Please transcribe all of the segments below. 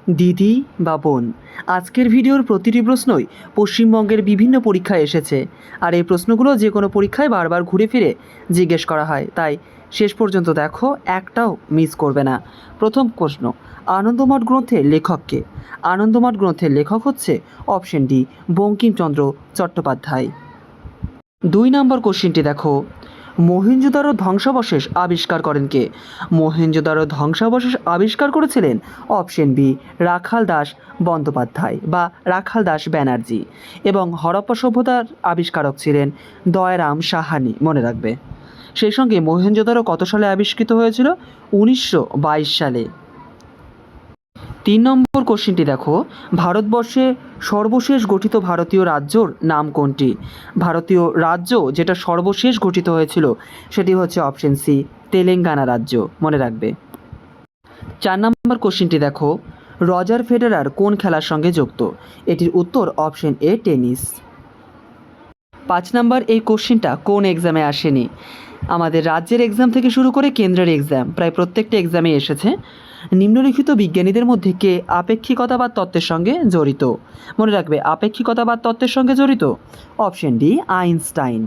দিদি বা বোন। আজকের ভিডিওর প্রতিটি প্রশ্নই পশ্চিমবঙ্গের বিভিন্ন পরীক্ষায় এসেছে, আর এই প্রশ্নগুলো যে কোনো পরীক্ষায় বারবার ঘুরে ফিরে জিজ্ঞেস করা হয়, তাই শেষ পর্যন্ত দেখো, একটাও মিস করবে না। প্রথম প্রশ্ন, আনন্দমঠ গ্রন্থের লেখককে? আনন্দমঠ গ্রন্থের লেখক হচ্ছে অপশন ডি, বঙ্কিমচন্দ্র চট্টোপাধ্যায়। 2 নম্বর কোশ্চেনটি দেখো, মহেঞ্জোদারো ধ্বংসাবশেষ আবিষ্কার করেন কে? মহেঞ্জোদারো ধ্বংসাবশেষ আবিষ্কার করেছিলেন অপশন বি, রাখাল দাস বন্দ্যোপাধ্যায় বা রাখাল দাস ব্যানার্জি, এবং হরপ্পা সভ্যতার আবিষ্কারক ছিলেন দয়ারাম সাহানি, মনে রাখবে। সেই সঙ্গে মহেঞ্জোদারো কত সালে আবিষ্কৃত হয়েছিল? 1922 সালে। 3 নম্বর কোশ্চেনটি দেখো, ভারতবর্ষে সর্বশেষ গঠিত ভারতীয় রাজ্যর নাম কোনটি? ভারতীয় রাজ্য যেটা সর্বশেষ গঠিত হয়েছিল সেটি হচ্ছে অপশন সি, তেলেঙ্গানা রাজ্য, মনে রাখবে। 4 নম্বর কোশ্চেনটি দেখো, রজার ফেডারার কোন খেলার সঙ্গে যুক্ত? এটির উত্তর অপশন এ, টেনিস। 5 নম্বর এই কোশ্চেনটা কোন এক্সামে আসেনি? আমাদের রাজ্যের এক্সাম থেকে শুরু করে কেন্দ্রের এক্সাম, প্রায় প্রত্যেকটা এক্সামে এসেছে। নিম্নলিখিত বিজ্ঞানীদের মধ্যে কে আপেক্ষিকতাবাদ তত্ত্বের সঙ্গে জড়িত? মনে রাখবে, আপেক্ষিকতাবাদ তত্ত্বের সঙ্গে জড়িত অপশন ডি, আইনস্টাইন।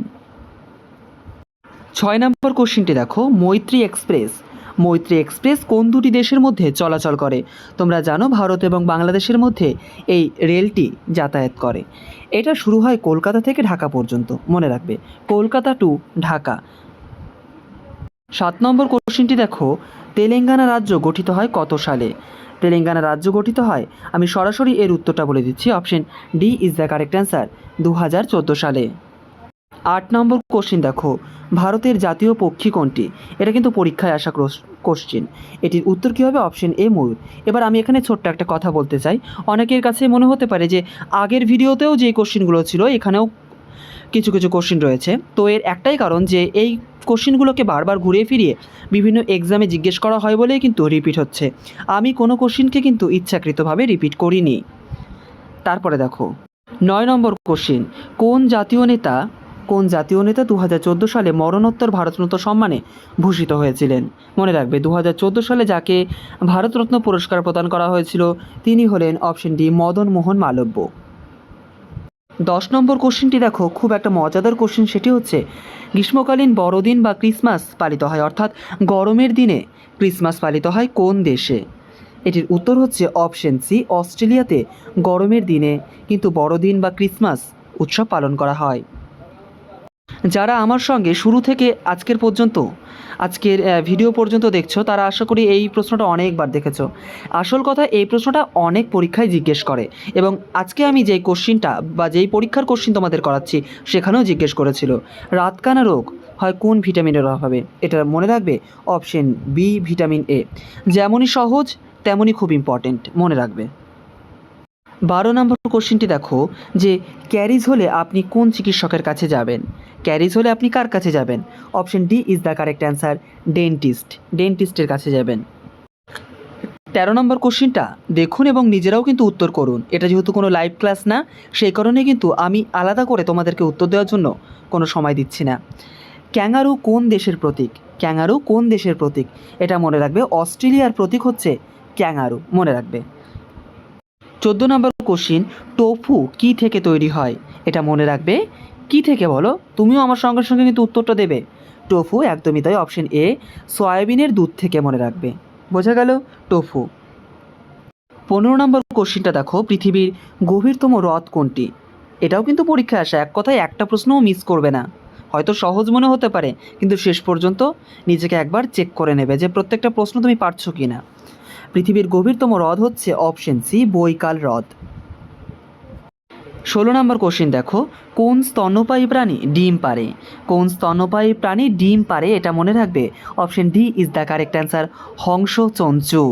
6 নম্বর কোশ্চেনটি দেখো, মৈত্রী এক্সপ্রেস। মৈত্রী এক্সপ্রেস কোন দুটি দেশের মধ্যে চলাচল করে? তোমরা জানো ভারত এবং বাংলাদেশের মধ্যে এই রেলটি যাতায়াত করে। এটা শুরু হয় কলকাতা থেকে ঢাকা পর্যন্ত, মনে রাখবে, কলকাতা টু ঢাকা। 7 নম্বর কোশ্চেনটি দেখো, তেলেঙ্গানা রাজ্য গঠিত হয় কত সালে? তেলেঙ্গানা রাজ্য গঠিত হয়, আমি সরাসরি এর উত্তরটা বলে দিচ্ছি, option D is the correct answer, 2014 সালে। 8 নম্বর কোশ্চেন দেখো, ভারতের জাতীয় পক্ষী কোনটি? এটা কিন্তু পরীক্ষায় আসা কোশ্চেন। এটির উত্তর কী হবে? অপশন এ, ময়ূর। এবার আমি এখানে ছোট্ট একটা কথা বলতে চাই। অনেকের কাছে মনে হতে পারে যে আগের ভিডিওতেও যে কোশ্চেনগুলো ছিল এখানেও কিছু কিছু কোশ্চেন রয়েছে। তো এর একটাই কারণ যে এই কোশ্চেনগুলোকে বারবার ঘুরিয়ে ফিরিয়ে বিভিন্ন এক্সামে জিজ্ঞেস করা হয় বলেই কিন্তু রিপিট হচ্ছে। আমি কোনো কোশ্চেনকে কিন্তু ইচ্ছাকৃতভাবে রিপিট করিনি। তারপরে দেখো 9 নম্বর কোশ্চেন, কোন জাতীয় নেতা 2014 সালে মরণোত্তর ভারতরত্ন সম্মানে ভূষিত হয়েছিলেন? মনে রাখবে, 2014 সালে যাকে ভারতরত্ন পুরস্কার প্রদান করা হয়েছিল তিনি হলেন অপশন ডি, মদন মোহন মালব্য। 10 নম্বর কোশ্চেনটি দেখো, খুব একটা মজাদার কোশ্চেন। সেটি হচ্ছে, গ্রীষ্মকালীন বড়দিন বা ক্রিসমাস পালিত হয়, অর্থাৎ গরমের দিনে ক্রিসমাস পালিত হয় কোন দেশে? এটির উত্তর হচ্ছে অপশন সি, অস্ট্রেলিয়াতে গরমের দিনে কিন্তু বড়দিন বা ক্রিসমাস উৎসব পালন করা হয়। যারা আমার সঙ্গে শুরু থেকে আজকের ভিডিও পর্যন্ত দেখছো, তারা আশা করি এই প্রশ্নটা অনেকবার দেখেছো। আসল কথা, এই প্রশ্নটা অনেক পরীক্ষায় জিজ্ঞেস করে, এবং আজকে আমি যেই কোশ্চিনটা বা যেই পরীক্ষার কোশ্চিন তোমাদের করাচ্ছি সেখানেও জিজ্ঞেস করেছিল, রাতকানা রোগ হয় কোন ভিটামিনের অভাবে? এটা মনে রাখবে, অপশন বি, ভিটামিন এ। যেমনই সহজ তেমনই খুব ইম্পর্টেন্ট, মনে রাখবে। 12 নম্বর কোশ্চেনটি দেখো, যে ক্যারিজ হলে আপনি কোন চিকিৎসকের কাছে যাবেন? ক্যারিজ হলে আপনি কার কাছে যাবেন? Option D is the correct answer, ডেন্টিস্টের কাছে যাবেন। 13 নম্বর কোশ্চেনটা দেখুন এবং নিজেরাও কিন্তু উত্তর করুন। এটা যেহেতু কোনো লাইভ ক্লাস না, সেই কারণে কিন্তু আমি আলাদা করে তোমাদেরকে উত্তর দেওয়ার জন্য কোনো সময় দিচ্ছি না। ক্যাঙ্গারু কোন দেশের প্রতীক? ক্যাঙ্গারু কোন দেশের প্রতীক? এটা মনে রাখবে, অস্ট্রেলিয়ার প্রতীক হচ্ছে ক্যাঙ্গারু, মনে রাখবে। 14 নম্বর কোশ্চিন, টোফু কী থেকে তৈরি হয়? এটা মনে রাখবে, কী থেকে বলো? তুমিও আমার সঙ্গে সঙ্গে কিন্তু উত্তরটা দেবে। টোফু, একদমই তাই, অপশন এ, সয়াবিনের দুধ থেকে, মনে রাখবে। বোঝা গেল, টোফু। 15 নম্বর কোশ্চিনটা দেখো, পৃথিবীর গভীরতম হ্রদ কোনটি? এটাও কিন্তু পরীক্ষায় আসে, এক কথায় একটা প্রশ্নও মিস করবে না। হয়তো সহজ মনে হতে পারে, কিন্তু শেষ পর্যন্ত নিজেকে একবার চেক করে নেবে যে প্রত্যেকটা প্রশ্ন তুমি পারছো কি না। পৃথিবীর গভীরতম হ্রদ হচ্ছে অপশন সি, বৈকাল হ্রদ। 16 নম্বর কোশ্চেন দেখো, কোন স্তন্যপায়ী প্রাণী ডিম পারে? কোন স্তন্যপায়ী প্রাণী ডিম পারে? এটা মনে রাখবে, option D is the correct answer, হংসচঞ্চু।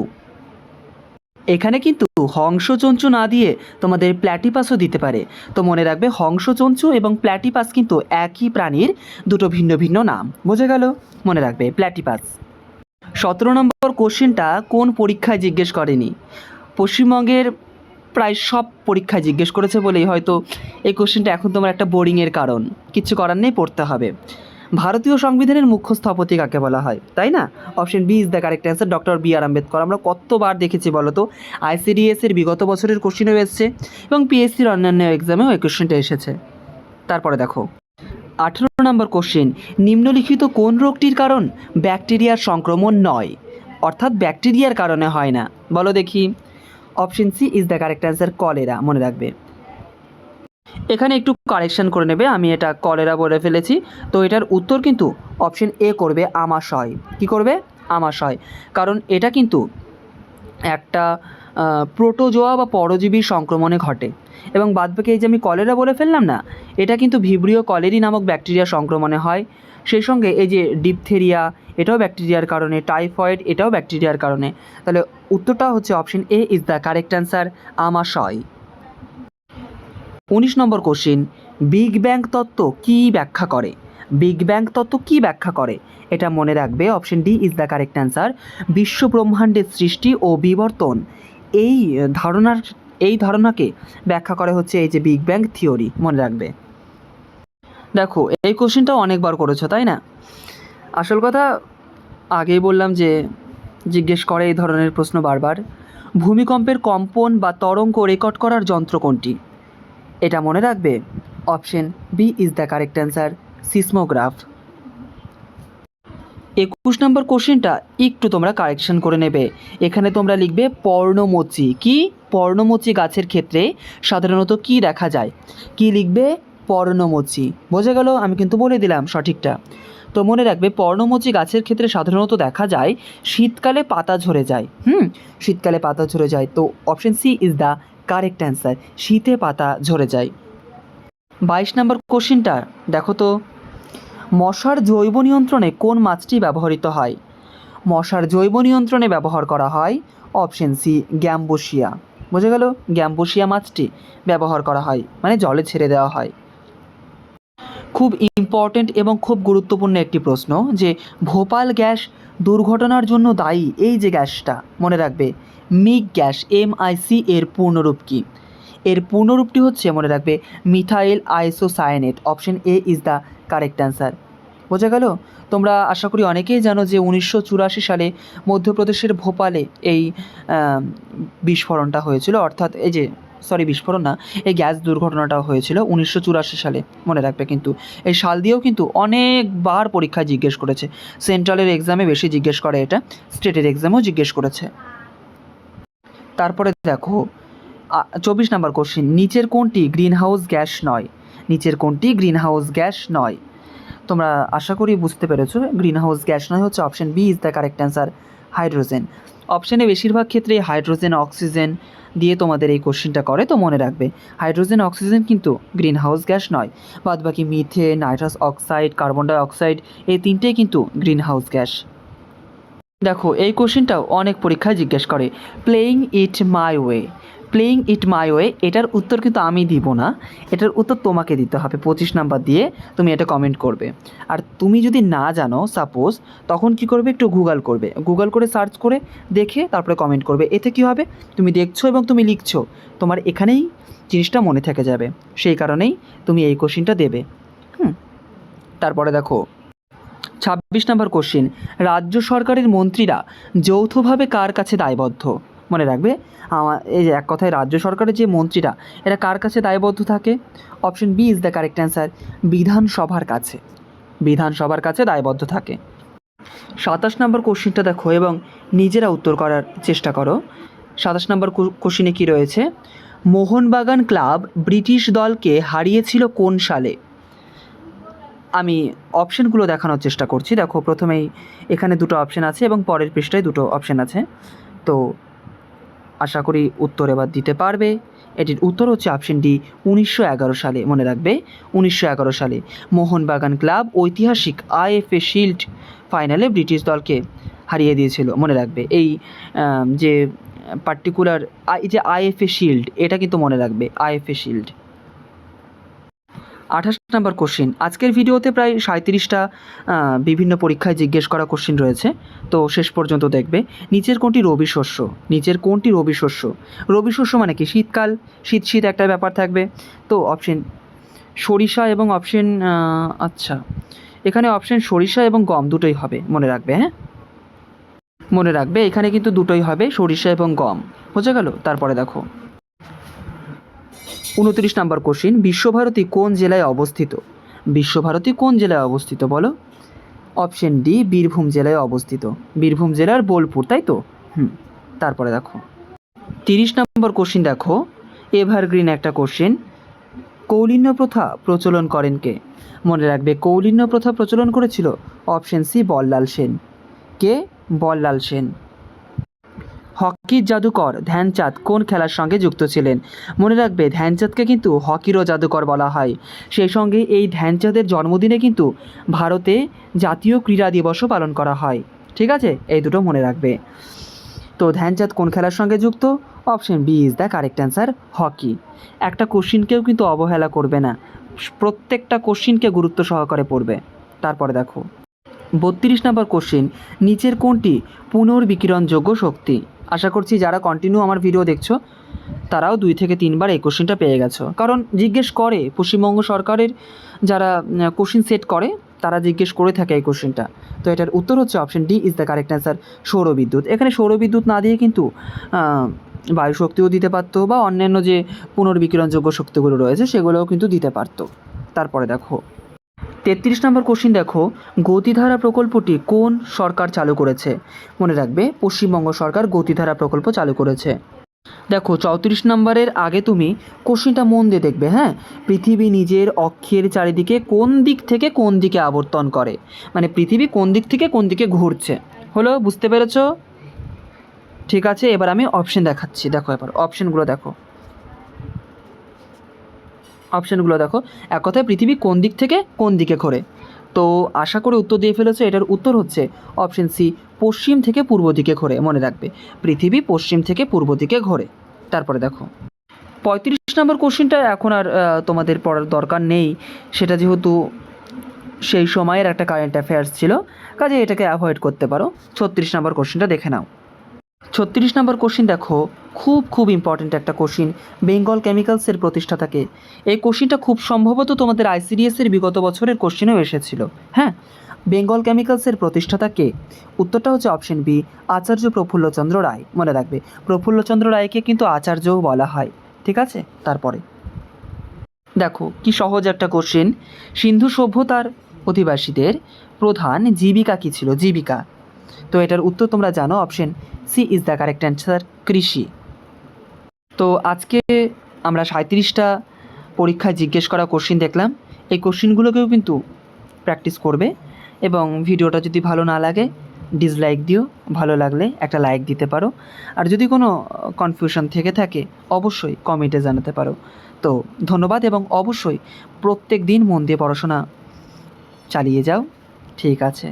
এখানে কিন্তু হংসচঞ্চু না দিয়ে তোমাদের প্ল্যাটিপাসও দিতে পারে, তো মনে রাখবে হংসচঞ্চু এবং প্ল্যাটিপাস কিন্তু একই প্রাণীর দুটো ভিন্ন ভিন্ন নাম। বোঝা গেল, মনে রাখবে, প্ল্যাটিপাস। 17 নম্বর কোশ্চেনটা কোন পরীক্ষায় জিজ্ঞেস করেনি? পশ্চিমবঙ্গের প্রায় সব পরীক্ষায় জিজ্ঞেস করেছে বলেই হয়তো এই কোশ্চেনটা এখন তোমার একটা বোরিংয়ের কারণ, কিচ্ছু করার নেই, পড়তে হবে। ভারতীয় সংবিধানের মুখ্য স্থপতি কাকে বলা হয়, তাই না? Option B is the correct answer, doctor B R Ambedkar. আমরা কতবার দেখেছি বলো তো, আইসিডিএস এর বিগত বছরের কোশ্চেনও এসেছে এবং পিএসসির অন্যান্য এক্সামেও এই কোশ্চেনটা এসেছে। তারপরে দেখো 18 নম্বর কোশ্চেন, নিম্নলিখিত কোন রোগটির কারণ ব্যাকটেরিয়ার সংক্রমণ নয়, অর্থাৎ ব্যাকটেরিয়ার কারণে হয় না, বলো দেখি। Option C is the correct answer, cholera. মনে রাখবে, এখানে একটু কারেকশন করে নেবে, আমি এটা কলেরা বলে ফেলেছি, তো এটার উত্তর কিন্তু অপশন এ করবে, আমাশয়। কি করবে? আমাশয়। কারণ এটা কিন্তু একটা প্রোটোজোয়া বা পরজীবীর সংক্রমণে ঘটে, এবং বাদবাকি এই যে আমি কলেরা বলে ফেললাম না, এটা কিন্তু ভিব্রিও কলেরি নামক ব্যাকটেরিয়া সংক্রমণে হয়। সেই সঙ্গে এই যে ডিপথেরিয়া, এটাও ব্যাকটেরিয়ার কারণে, টাইফয়েড এটাও ব্যাকটেরিয়ার কারণে। তাহলে উত্তরটা হচ্ছে option A is the correct answer, আমাশয়। 19 নম্বর কোশ্চিন, বিগ ব্যাং তত্ত্ব কী ব্যাখ্যা করে? বিগ ব্যাং তত্ত্ব কী ব্যাখ্যা করে? এটা মনে রাখবে, option D is the correct answer, বিশ্ব ব্রহ্মাণ্ডের সৃষ্টি ও বিবর্তন এই ধারণাকে ব্যাখ্যা করে হচ্ছে এই যে বিগ ব্যাং থিওরি। মনে রাখবে। দেখো এই কোশ্চেনটাও অনেকবার করেছো, তাই না? আসল কথা আগেই বললাম যে জিজ্ঞেস করে এই ধরনের প্রশ্ন বারবার। ভূমিকম্পের কম্পন বা তরঙ্গ রেকর্ড করার যন্ত্র কোনটি? এটা মনে রাখবে, option B is the correct answer, seismograph. 21 number কোশ্চেনটা একটু তোমরা কারেকশন করে নেবে। এখানে তোমরা লিখবে পর্ণমোচী। কি? পর্ণমোচী গাছের ক্ষেত্রে সাধারণত কি দেখা যায়? কি লিখবে? পর্ণমোচী। বোঝা গেল? আমি কিন্তু বলে দিলাম সঠিকটা। তো মনে রাখবে, পর্ণমোচী গাছের ক্ষেত্রে সাধারণত দেখা যায় শীতকালে পাতা ঝরে যায়। শীতকালে পাতা ঝরে যায়, তো option C is the correct answer, শীতে পাতা ঝরে যায়। 22 নম্বর কোশ্চেনটা দেখো তো, মশার জৈব নিয়ন্ত্রণে কোন মাছটি ব্যবহৃত হয়? মশার জৈব নিয়ন্ত্রণে ব্যবহার করা হয় অপশন সি, গ্যাম্বোসিয়া। বোঝা গেল? গ্যাম্বোসিয়া মাছটি ব্যবহার করা হয়, মানে জলে ছেড়ে দেওয়া হয়। খুব ইম্পর্ট্যান্ট এবং খুব গুরুত্বপূর্ণ একটি প্রশ্ন, যে ভোপাল গ্যাস দুর্ঘটনার জন্য দায়ী এই যে গ্যাসটা, মনে রাখবে মিগ গ্যাস, MIC এর পূর্ণরূপ কি? এর পূর্ণরূপটি হচ্ছে, মনে রাখবে, methyl isocyanate. Option A is the correct answer. বোঝা গেল? তোমরা আশা করি অনেকেই জানো যে 1984 সালে মধ্যপ্রদেশের ভোপালে এই বিস্ফোরণটা হয়েছিল, অর্থাৎ বিস্ফোরণ না, এই গ্যাস দুর্ঘটনাটা হয়েছিল 1984 সালে। মনে রাখবে, কিন্তু এই সাল দিয়েও কিন্তু অনেকবার পরীক্ষায় জিজ্ঞেস করেছে। সেন্ট্রালের এক্সামে বেশি জিজ্ঞেস করে এটা, স্টেটের এক্সামেও জিজ্ঞেস করেছে। তারপরে দেখো 24 নম্বর কোশ্চিন, নিচের কোনটি গ্রিন হাউস গ্যাস নয়? নিচের কোনটি গ্রিন হাউস গ্যাস নয়? তোমরা আশা করি বুঝতে পেরেছো, গ্রিন হাউস গ্যাস নয় হচ্ছে option B is the correct answer, hydrogen. অপশানে বেশিরভাগ ক্ষেত্রে হাইড্রোজেন অক্সিজেন দিয়ে তোমাদের এই কোশ্চেনটা করে, তো মনে রাখবে হাইড্রোজেন অক্সিজেন কিন্তু গ্রিন হাউস গ্যাস নয়। বাদবাকি methane, nitrous oxide, carbon die oxide এই তিনটেই কিন্তু গ্রিন হাউস গ্যাস। দেখো এই কোশ্চেনটাও অনেক পরীক্ষায় জিজ্ঞেস করে, playing it my way. Playing it my way, এটার উত্তর কিন্তু আমি দিব না, এটার উত্তর তোমাকে দিতে হবে। 25 নাম্বার দিয়ে তুমি এটা কমেন্ট করবে। আর তুমি যদি না জানো সাপোজ, তখন কি করবে, একটু গুগল করে সার্চ করে দেখে তারপরে কমেন্ট করবে। এতে কি হবে, তুমি দেখছো এবং তুমি লিখছো, তোমার এখানেই জিনিসটা মনে থেকে যাবে। সেই কারণেই তুমি এই কোশ্চেনটা দেবে। তারপরে দেখো 26 নম্বর কোশ্চেন, রাজ্য সরকারের মন্ত্রীরা যৌথভাবে কার কাছে দায়বদ্ধ? মনে রাখবে, এই যে এক কথায় রাজ্য সরকারের যে মন্ত্রীরা, এরা কার কাছে দায়বদ্ধ থাকে? Option B is the correct answer, বিধানসভার কাছে। বিধানসভার কাছে দায়বদ্ধ থাকে। 27 নম্বর কোশ্চেনটা দেখো এবং নিজেরা উত্তর করার চেষ্টা করো। 27 নম্বর কোশ্চেনে কী রয়েছে, মোহনবাগান ক্লাব ব্রিটিশ দলকে হারিয়েছিল কোন সালে? আমি অপশানগুলো দেখানোর চেষ্টা করছি। দেখো প্রথমেই এখানে দুটো অপশান আছে এবং পরের পৃষ্ঠায় দুটো অপশান আছে, তো আশা করি উত্তর এবার দিতে পারবে। এটির উত্তর হচ্ছে অপশান ডি, 1911 সালে। মনে রাখবে 1911 সালে মোহনবাগান ক্লাব ঐতিহাসিক IFA শিল্ড ফাইনালে ব্রিটিশ দলকে হারিয়ে দিয়েছিল। মনে রাখবে এই যে পার্টিকুলার এই যে IFA শিল্ড, এটা কিন্তু মনে রাখবে, IFA শিল্ড। 28 নম্বর কোশ্চিন, আজকের ভিডিওতে প্রায় 37টা বিভিন্ন পরীক্ষায় জিজ্ঞেস করা কোশ্চিন রয়েছে, তো শেষ পর্যন্ত দেখবে। নিচের কোনটি রবি শস্য? নিচের কোনটি রবি শস্য? রবি শস্য মানে কি, শীতকাল, শীত একটা ব্যাপার থাকবে। তো অপশন সরিষা এবং অপশন এখানে অপশন সরিষা এবং গম দুটোই হবে, মনে রাখবে। হ্যাঁ, মনে রাখবে এখানে কিন্তু দুটোই হবে, সরিষা এবং গম। বোঝা গেল? তারপরে দেখো 29 নম্বর কোশ্চিন, বিশ্বভারতী কোন জেলায় অবস্থিত? বিশ্বভারতী কোন জেলায় অবস্থিত বলো? অপশন ডি, বীরভূম জেলায় অবস্থিত। বীরভূম জেলার বোলপুর, তাই তো? তারপরে দেখো 30 নম্বর কোশ্চিন, দেখো এভারগ্রিন একটা কোশ্চিন। কৌলিন্য প্রথা প্রচলন করেন কে? মনে রাখবে কৌলিন্য প্রথা প্রচলন করেছিল অপশন সি, বল্লাল সেন। কে? বল্লাল সেন। হকির জাদুকর ধ্যানচাঁদ কোন খেলার সঙ্গে যুক্ত ছিলেন? মনে রাখবে ধ্যানচাঁদকে কিন্তু হকিরও জাদুকর বলা হয়। সেই সঙ্গে এই ধ্যানচাঁদের জন্মদিনে কিন্তু ভারতে জাতীয় ক্রীড়া দিবসও পালন করা হয়। ঠিক আছে, এই দুটো মনে রাখবে। তো ধ্যানচাঁদ কোন খেলার সঙ্গে যুক্ত? Option B is the correct answer, hockey. একটা কোশ্চিনকেও কিন্তু অবহেলা করবে না, প্রত্যেকটা কোশ্চিনকে গুরুত্ব সহকারে পড়বে। তারপরে দেখো 32 নম্বর কোশ্চিন, নিচের কোনটি পুনর্বিকিরণযোগ্য শক্তি? আশা করছি যারা কন্টিনিউ আমার ভিডিও দেখছো তারাও 2 থেকে 3 বার এই কোশ্চিনটা পেয়ে গেছো, কারণ জিজ্ঞেস করে পশ্চিমবঙ্গ সরকারের যারা কোশ্চিন সেট করে তারা জিজ্ঞেস করে থাকে এই কোশ্চিনটা। তো এটার উত্তর হচ্ছে option D is the correct answer, সৌরবিদ্যুৎ। এখানে সৌরবিদ্যুৎ না দিয়ে কিন্তু বায়ু শক্তিও দিতে পারতো, বা অন্যান্য যে পুনর্বিকিরণযোগ্য শক্তিগুলো রয়েছে সেগুলোও কিন্তু দিতে পারতো। তারপরে দেখো 33 নম্বর কোশ্চিন, দেখো গতিধারা প্রকল্পটি কোন সরকার চালু করেছে? মনে রাখবে পশ্চিমবঙ্গ সরকার গতিধারা প্রকল্প চালু করেছে। দেখো 34 নম্বরের আগে তুমি কোশ্চিনটা মন দিয়ে দেখবে। হ্যাঁ, পৃথিবী নিজের অক্ষের চারিদিকে কোন দিক থেকে কোন দিকে আবর্তন করে, মানে পৃথিবী কোন দিক থেকে কোন দিকে ঘুরছে। হলো, বুঝতে পেরেছ? ঠিক আছে, এবার আমি অপশন দেখাচ্ছি। দেখো এবার অপশনগুলো দেখো, এক কথায় পৃথিবী কোন দিক থেকে কোন দিকে ঘোরে। তো আশা করে উত্তর দিয়ে ফেলেছো। এটার উত্তর হচ্ছে অপশন সি, পশ্চিম থেকে পূর্ব দিকে ঘোরে। মনে রাখবে পৃথিবী পশ্চিম থেকে পূর্ব দিকে ঘোরে। তারপরে দেখো 35 নম্বর কোশ্চিনটা এখন আর তোমাদের পড়ার দরকার নেই, সেটা যেহেতু সেই সময়ের একটা কারেন্ট অ্যাফেয়ার্স ছিল, কাজে এটাকে অ্যাভয়েড করতে পারো। 36 নম্বর কোশ্চিনটা দেখে নাও। 36 নম্বর কোশ্চিন দেখো, খুব ইম্পর্ট্যান্ট একটা কোশ্চিন। বেঙ্গল কেমিক্যালসের প্রতিষ্ঠাতাকে? এই কোশ্চিনটা খুব সম্ভবত তোমাদের আইসিডিএসের বিগত বছরের কোশ্চিনেও এসেছিল। হ্যাঁ, বেঙ্গল কেমিক্যালসের প্রতিষ্ঠাতাকে? উত্তরটা হচ্ছে অপশন বি, আচার্য প্রফুল্লচন্দ্র রায়। মনে রাখবে প্রফুল্লচন্দ্র রায়কে কিন্তু আচার্যও বলা হয়। ঠিক আছে, তারপরে দেখো কি সহজ একটা কোশ্চিন। সিন্ধু সভ্যতার অধিবাসীদের প্রধান জীবিকা কী ছিল? জীবিকা। তো এটার উত্তর তোমরা জানো, option C is the correct answer, কৃষি। তো আজকে আমরা 37টা পরীক্ষায় জিজ্ঞেস করা কোশ্চিন দেখলাম। এই কোশ্চিনগুলোকেও কিন্তু প্র্যাকটিস করবে, এবং ভিডিওটা যদি ভালো না লাগে ডিসলাইক দিও, ভালো লাগলে একটা লাইক দিতে পারো। আর যদি কোনো কনফিউশন থেকে থাকে অবশ্যই কমেন্টে জানাতে পারো। তো ধন্যবাদ, এবং অবশ্যই প্রত্যেক দিন মন দিয়ে পড়াশোনা চালিয়ে যাও। ঠিক আছে।